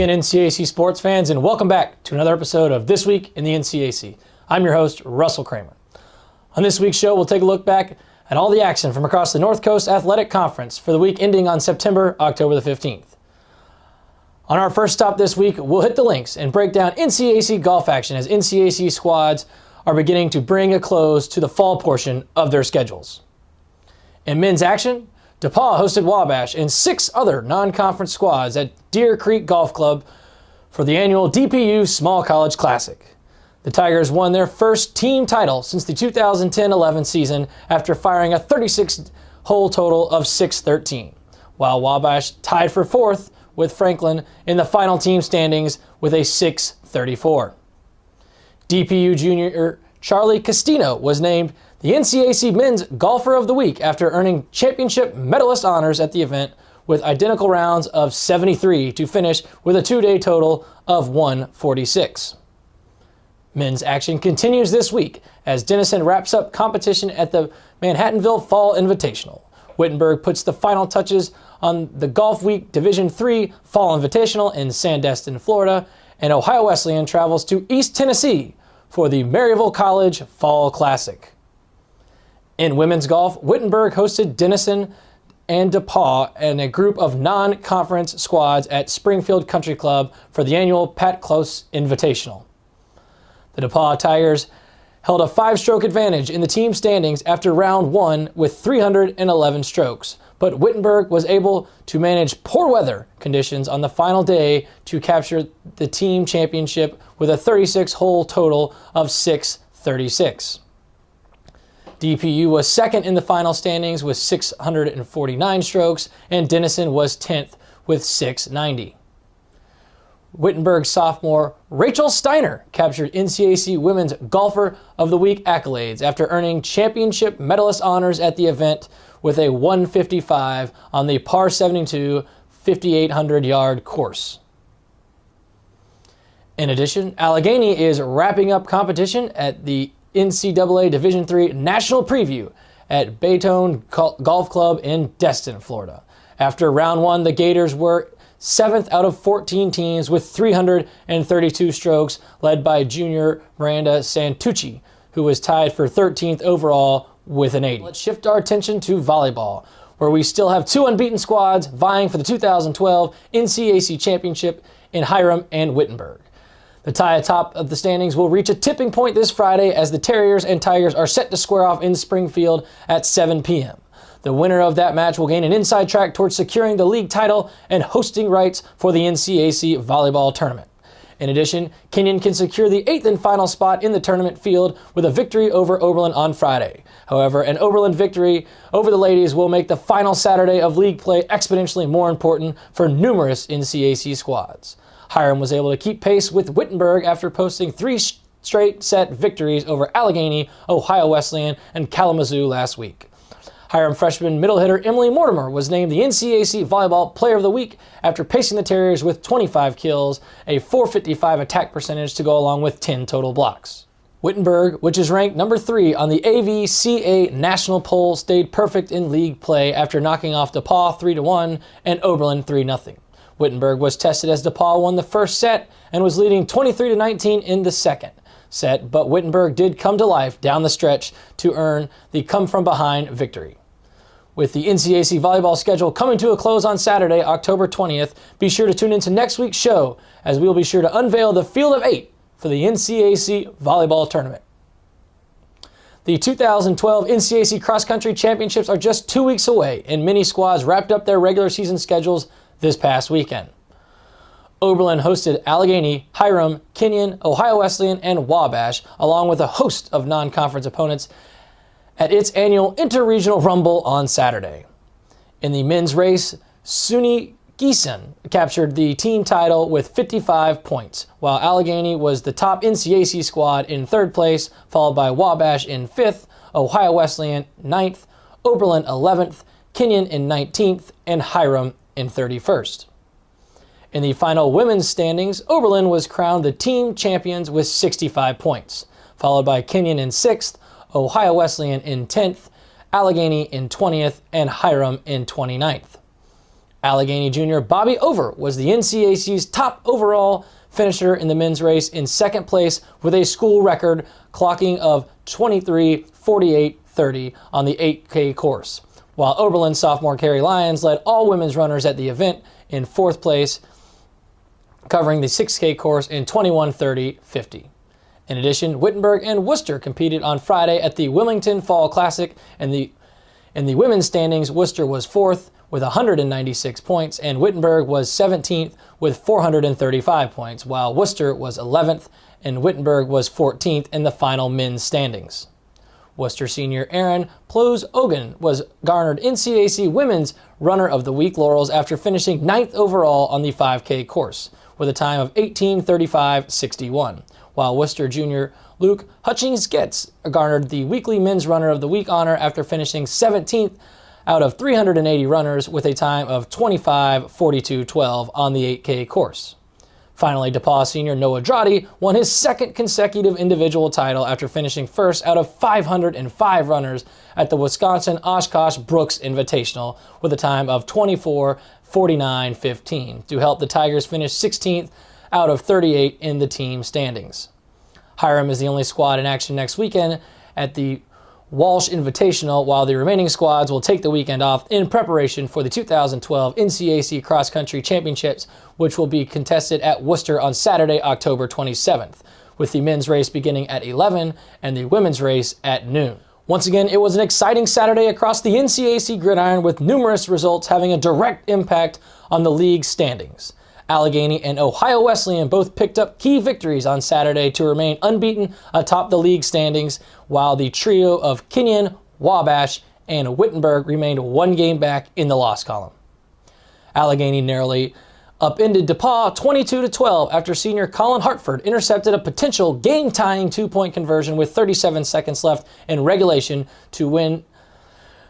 again, NCAC sports fans, and welcome back to another episode of This Week in the NCAC. I'm your host, Russell Kramer. On this week's show, we'll take a look back at all the action from across the North Coast Athletic Conference for the week ending on October the 15th. On our first stop this week, we'll hit the links and break down NCAC golf action as NCAC squads are beginning to bring a close to the fall portion of their schedules. In men's action, DePaul hosted Wabash and 6 other non-conference squads at Deer Creek Golf Club for the annual DPU Small College Classic. The Tigers won their first team title since the 2010-11 season after firing a 36-hole total of 613, while Wabash tied for 4th with Franklin in the final team standings with a 634. DPU junior Charlie Castino was named the NCAC Men's Golfer of the Week after earning championship medalist honors at the event with identical rounds of 73 to finish with a 2-day total of 146. Men's action continues this week as Denison wraps up competition at the Manhattanville Fall Invitational. Wittenberg puts the final touches on the Golf Week Division III Fall Invitational in Sandestin, Florida, and Ohio Wesleyan travels to East Tennessee for the Maryville College Fall Classic. In women's golf, Wittenberg hosted Denison and DePaul and a group of non-conference squads at Springfield Country Club for the annual Pat Close Invitational. The DePaul Tigers held a 5-stroke advantage in the team standings after round 1 with 311 strokes, but Wittenberg was able to manage poor weather conditions on the final day to capture the team championship with a 36-hole total of 636. DPU was second in the final standings with 649 strokes, and Denison was 10th with 690. Wittenberg sophomore Rachel Steiner captured NCAC Women's Golfer of the Week accolades after earning championship medalist honors at the event with a 155 on the par 72 5,800-yard course. In addition, Allegheny is wrapping up competition at the NCAA Division III National Preview at Baytone Golf Club in Destin, Florida. After round 1, the Gators were 7th out of 14 teams with 332 strokes, led by junior Miranda Santucci, who was tied for 13th overall with an 80. Let's shift our attention to volleyball, where we still have 2 unbeaten squads vying for the 2012 NCAC Championship in Hiram and Wittenberg. The tie atop of the standings will reach a tipping point this Friday as the Terriers and Tigers are set to square off in Springfield at 7 p.m. The winner of that match will gain an inside track towards securing the league title and hosting rights for the NCAC volleyball tournament. In addition, Kenyon can secure the 8th and final spot in the tournament field with a victory over Oberlin on Friday. However, an Oberlin victory over the ladies will make the final Saturday of league play exponentially more important for numerous NCAC squads. Hiram was able to keep pace with Wittenberg after posting 3 straight set victories over Allegheny, Ohio Wesleyan, and Kalamazoo last week. Hiram freshman middle hitter Emily Mortimer was named the NCAC Volleyball Player of the Week after pacing the Terriers with 25 kills, a .455 attack percentage to go along with 10 total blocks. Wittenberg, which is ranked number 3 on the AVCA national poll, stayed perfect in league play after knocking off DePaul 3-1 and Oberlin 3-0. Wittenberg was tested as DePaul won the first set and was leading 23-19 in the second set, but Wittenberg did come to life down the stretch to earn the come-from-behind victory. With the NCAC volleyball schedule coming to a close on Saturday, October 20th, be sure to tune into next week's show as we will be sure to unveil the field of 8 for the NCAC volleyball tournament. The 2012 NCAC Cross Country Championships are just 2 weeks away, and many squads wrapped up their regular season schedules this past weekend. Oberlin hosted Allegheny, Hiram, Kenyon, Ohio Wesleyan, and Wabash, along with a host of non-conference opponents at its annual Interregional Rumble on Saturday. In the men's race, SUNY Gießen captured the team title with 55 points, while Allegheny was the top NCAC squad in 3rd place, followed by Wabash in 5th, Ohio Wesleyan 9th, Oberlin 11th, Kenyon in 19th, and Hiram in 31st. In the final women's standings, Oberlin was crowned the team champions with 65 points, followed by Kenyon in 6th, Ohio Wesleyan in 10th, Allegheny in 20th, and Hiram in 29th. Allegheny junior Bobby Over was the NCAC's top overall finisher in the men's race in second place with a school record clocking of 23:48:30 on the 8K course, while Oberlin sophomore Carrie Lyons led all women's runners at the event in fourth place, covering the 6K course in 21:30:50. In addition, Wittenberg and Worcester competed on Friday at the Wilmington Fall Classic. In the women's standings, Worcester was fourth with 196 points, and Wittenberg was 17th with 435 points, while Worcester was 11th and Wittenberg was 14th in the final men's standings. Worcester senior Aaron Ploes-Ogan was garnered NCAC Women's Runner of the Week laurels after finishing 9th overall on the 5K course, with a time of 18:35:61, while Worcester junior Luke Hutchings-Getz garnered the weekly Men's Runner of the Week honor after finishing 17th out of 380 runners with a time of 25:42:12 on the 8K course. Finally, DePauw senior Noah Droddy won his second consecutive individual title after finishing first out of 505 runners at the Wisconsin Oshkosh Brooks Invitational with a time of 24:49:15 to help the Tigers finish 16th out of 38 in the team standings. Hiram is the only squad in action next weekend at the Walsh Invitational, while the remaining squads will take the weekend off in preparation for the 2012 NCAC Cross Country Championships, which will be contested at Worcester on Saturday, October 27th, with the men's race beginning at 11 and the women's race at noon. Once again, it was an exciting Saturday across the NCAC gridiron, with numerous results having a direct impact on the league standings. Allegheny and Ohio Wesleyan both picked up key victories on Saturday to remain unbeaten atop the league standings, while the trio of Kenyon, Wabash, and Wittenberg remained one game back in the loss column. Allegheny narrowly upended DePauw 22-12 after senior Colin Hartford intercepted a potential game-tying two-point conversion with 37 seconds left in regulation to win.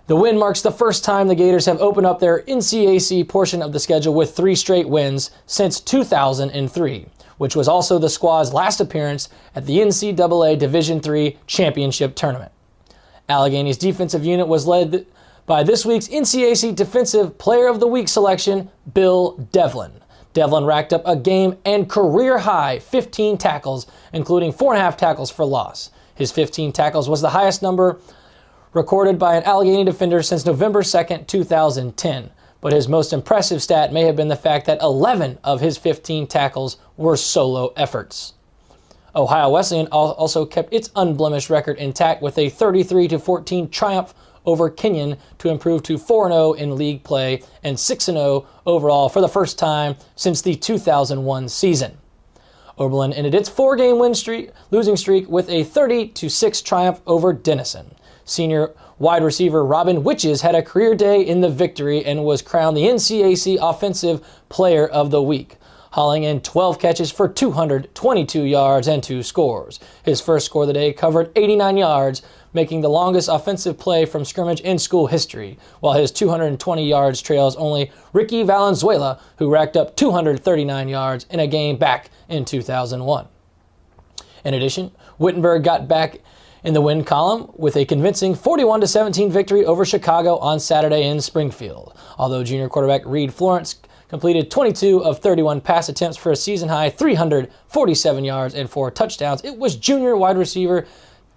The win marks the first time the Gators have opened up their NCAC portion of the schedule with 3 straight wins since 2003, which was also the squad's last appearance at the NCAA Division III Championship Tournament. Allegheny's defensive unit was led by this week's NCAC Defensive Player of the Week selection, Bill Devlin. Devlin racked up a game and career-high 15 tackles, including 4.5 tackles for loss. His 15 tackles was the highest number recorded by an Allegheny defender since November 2nd, 2010. But his most impressive stat may have been the fact that 11 of his 15 tackles were solo efforts. Ohio Wesleyan also kept its unblemished record intact with a 33-14 triumph over Kenyon to improve to 4-0 in league play and 6-0 overall for the first time since the 2001 season. Oberlin ended its 4-game losing streak with a 30-6 triumph over Denison. Senior wide receiver Robin Witches had a career day in the victory and was crowned the NCAC Offensive Player of the Week, hauling in 12 catches for 222 yards and 2 scores. His first score of the day covered 89 yards, making the longest offensive play from scrimmage in school history, while his 220 yards trails only Ricky Valenzuela, who racked up 239 yards in a game back in 2001. In addition, Wittenberg got back in the win column with a convincing 41-17 victory over Chicago on Saturday in Springfield. Although junior quarterback Reed Florence completed 22 of 31 pass attempts for a season-high 347 yards and 4 touchdowns, it was junior wide receiver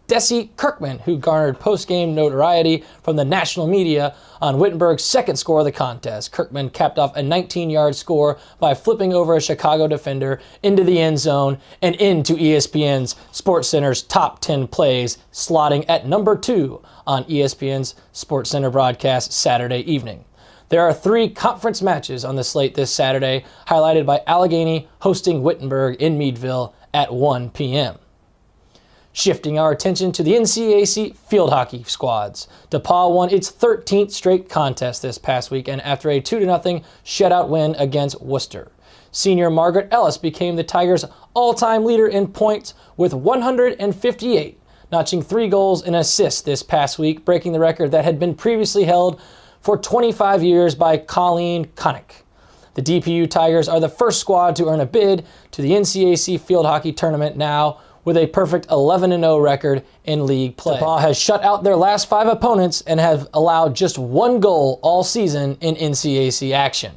Desi Kirkman who garnered post-game notoriety from the national media on Wittenberg's second score of the contest. Kirkman capped off a 19-yard score by flipping over a Chicago defender into the end zone and into ESPN's SportsCenter's top 10 plays, slotting at number 2 on ESPN's SportsCenter broadcast Saturday evening. There are 3 conference matches on the slate this Saturday, highlighted by Allegheny hosting Wittenberg in Meadville at 1 p.m. Shifting our attention to the NCAC field hockey squads. DePauw won its 13th straight contest this past weekend after a 2-0 shutout win against Worcester. Senior Margaret Ellis became the Tigers' all-time leader in points with 158, notching 3 goals and assists this past week, breaking the record that had been previously held for 25 years by Colleen Connick. The DPU Tigers are the first squad to earn a bid to the NCAC field hockey tournament now, with a perfect 11-0 record in league play. DePauw has shut out their last 5 opponents and have allowed just 1 goal all season in NCAC action.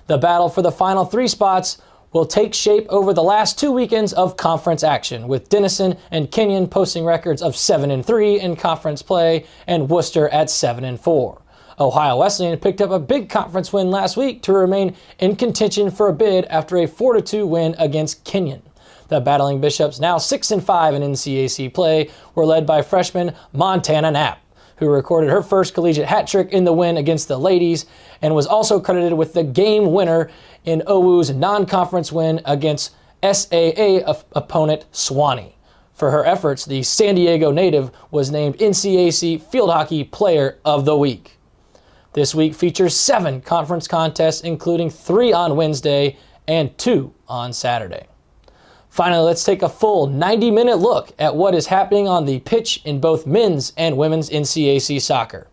The battle for the final 3 spots will take shape over the last 2 weekends of conference action, with Denison and Kenyon posting records of 7-3 in conference play and Worcester at 7-4. Ohio Wesleyan picked up a big conference win last week to remain in contention for a bid after a 4-2 win against Kenyon. The Battling Bishops, now 6-5 in NCAC play, were led by freshman Montana Knapp, who recorded her first collegiate hat trick in the win against the ladies and was also credited with the game winner in OWU's non-conference win against SAA opponent Swanee. For her efforts, the San Diego native was named NCAC Field Hockey Player of the Week. This week features 7 conference contests, including 3 on Wednesday and 2 on Saturday. Finally, let's take a full 90-minute look at what is happening on the pitch in both men's and women's NCAC soccer.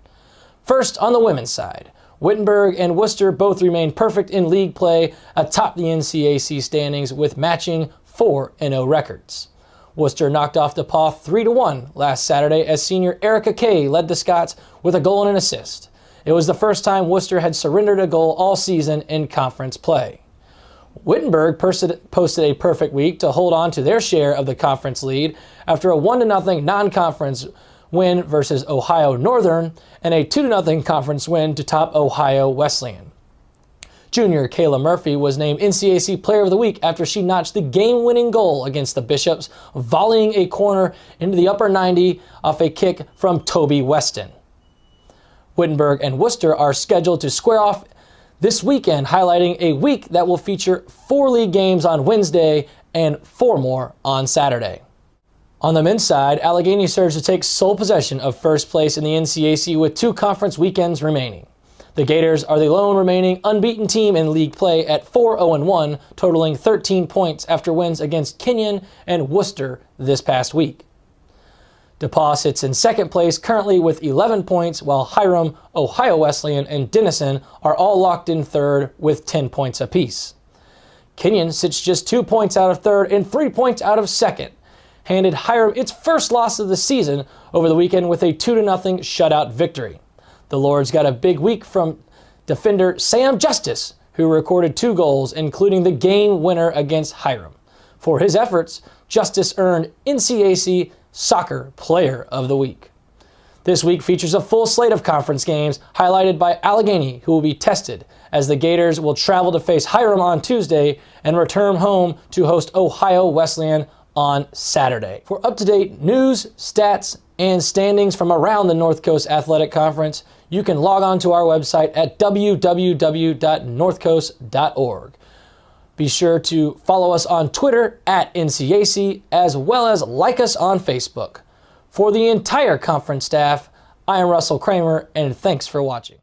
First, on the women's side, Wittenberg and Worcester both remain perfect in league play atop the NCAC standings with matching 4-0 records. Worcester knocked off DePauw 3-1 last Saturday as senior Erica Kay led the Scots with a goal and an assist. It was the first time Worcester had surrendered a goal all season in conference play. Wittenberg posted a perfect week to hold on to their share of the conference lead after a 1-0 non-conference win versus Ohio Northern and a 2-0 conference win to top Ohio Wesleyan. Junior Kayla Murphy was named NCAC Player of the Week after she notched the game-winning goal against the Bishops, volleying a corner into the upper 90 off a kick from Toby Weston. Wittenberg and Worcester are scheduled to square off this weekend, highlighting a week that will feature 4 league games on Wednesday and 4 more on Saturday. On the men's side, Allegheny serves to take sole possession of first place in the NCAC with 2 conference weekends remaining. The Gators are the lone remaining unbeaten team in league play at 4-0-1, totaling 13 points after wins against Kenyon and Worcester this past week. DePauw sits in second place currently with 11 points, while Hiram, Ohio Wesleyan, and Denison are all locked in third with 10 points apiece. Kenyon sits just 2 points out of third and 3 points out of second, handed Hiram its first loss of the season over the weekend with a 2-0 shutout victory. The Lords got a big week from defender Sam Justice, who recorded 2 goals, including the game winner against Hiram. For his efforts, Justice earned NCAC Soccer Player of the Week. This week features a full slate of conference games, highlighted by Allegheny, who will be tested, as the Gators will travel to face Hiram on Tuesday and return home to host Ohio Wesleyan on Saturday. For up-to-date news, stats, and standings from around the North Coast Athletic Conference, you can log on to our website at www.northcoast.org. Be sure to follow us on Twitter at NCAC, as well as like us on Facebook. For the entire conference staff, I am Russell Kramer, and thanks for watching.